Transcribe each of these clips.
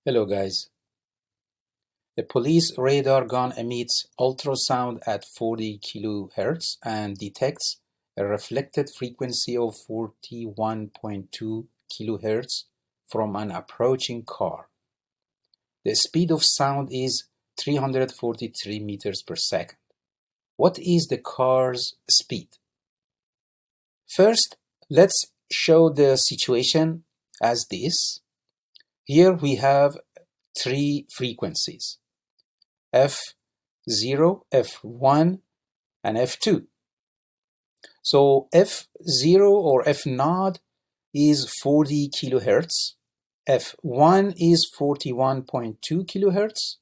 Hello guys. The police radar gun emits ultrasound at 40 kHz and detects a reflected frequency of 41.2 kHz from an approaching car. The speed of sound is 343 meters per second. What is the car's speed? First, let's show the situation as this. Here we have three frequencies: F0, F1, and F2. So F0 or F0 is 40 kilohertz, F1 is 41.2 kilohertz,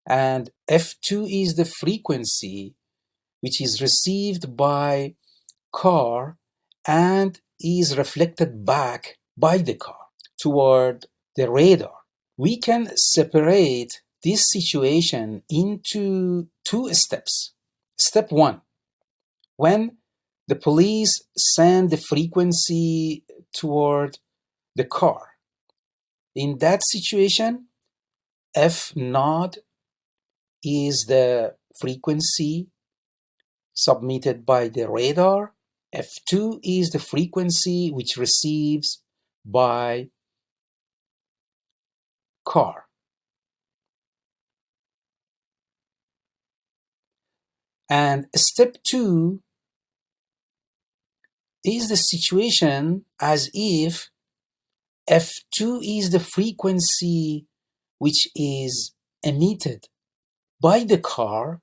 and F2 is the frequency which is received by car and is reflected back by the car toward the radar. We can separate this situation into two steps. Step one, when the police send the frequency toward the car. In that situation, F0 is the frequency submitted by the radar. F2 is the frequency which receives by car. And step two is the situation as if F2 is the frequency which is emitted by the car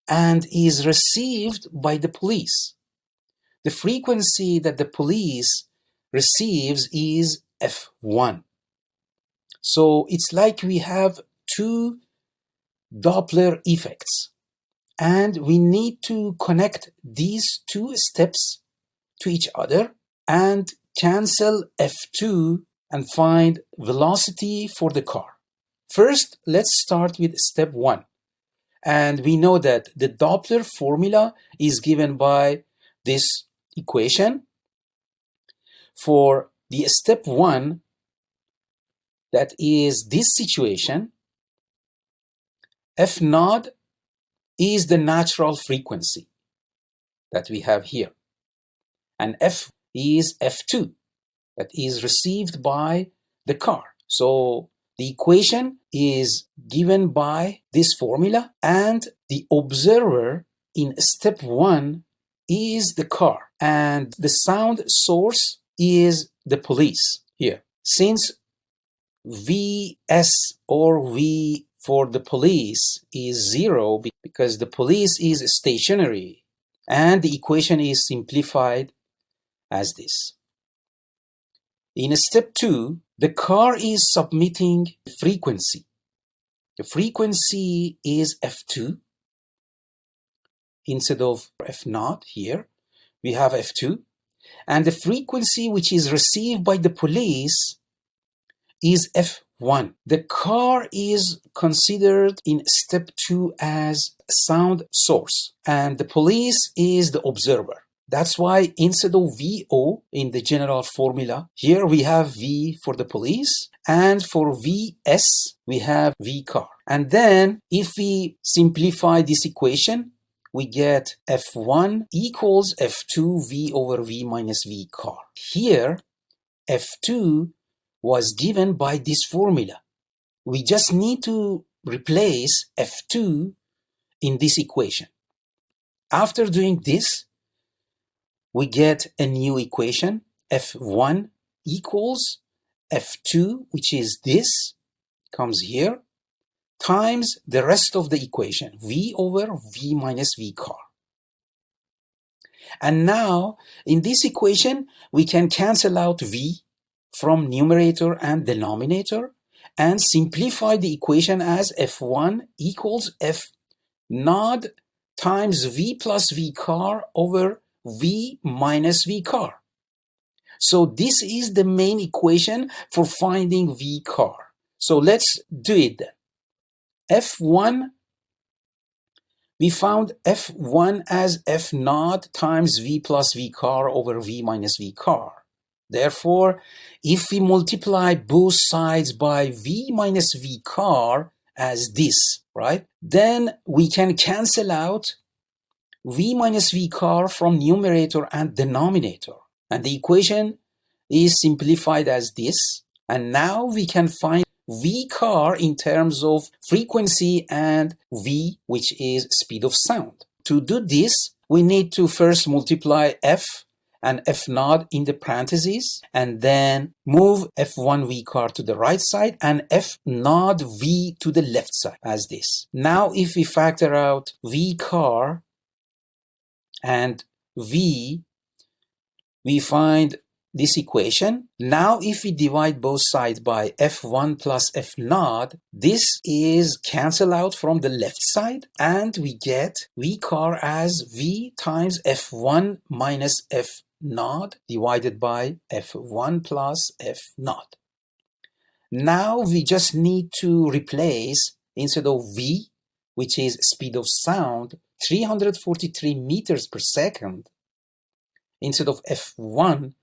and is received by the police. The frequency that the police receives is F1. So it's like we have two Doppler effects, and we need to connect these two steps to each other and cancel F2 and find velocity for the car. First, let's start with step one. And we know that the Doppler formula is given by this equation. For the step one, that is this situation, F0 is the natural frequency that we have here. And F is F2 that is received by the car. So the equation is given by this formula, and the observer in step one is the car, and the sound source is the police here. Since Vs or V for the police is 0 because the police is stationary, and the equation is simplified as this. In step 2, the car is submitting frequency. The frequency is F2 instead of F0 here. We have F2, and the frequency which is received by the police is F1. The car is considered in step 2 as sound source, and the police is the observer. That's why instead of VO in the general formula, here we have V for the police, and for VS we have V car. And then if we simplify this equation, we get F1 equals F2 V over V minus V car. Here, F2 was given by this formula. We just need to replace F2 in this equation. After doing this, we get a new equation. F1 equals F2, which is this, comes here, times the rest of the equation, V over V minus V car. And now, in this equation, we can cancel out V from numerator and denominator and simplify the equation as F1 equals F0 times V plus V car over V minus V car. So this is the main equation for finding V car. So let's do it then. F1, we found F1 as F0 times V plus V car over V minus V car. Therefore, if we multiply both sides by v minus v car as this, right, then we can cancel out v minus v car from numerator and denominator. And the equation is simplified as this. And now we can find v car in terms of frequency and v, which is speed of sound. To do this, we need to first multiply f and f naught in the parentheses, and then move f1 v car to the right side and f naught v to the left side as this. Now if we factor out v car and v, we find this equation. Now if we divide both sides by f1 plus f naught, this is cancelled out from the left side, and we get v car as v times f1 minus f naught divided by f1 plus f naught. Now we just need to replace, instead of v, which is speed of sound, 343 meters per second, instead of f1,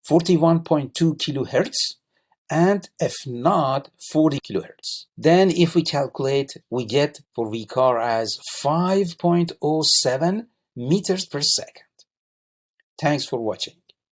41.2 kilohertz, and f naught 40 kilohertz. Then if we calculate, we get for v car as 5.07 meters per second. Thanks for watching.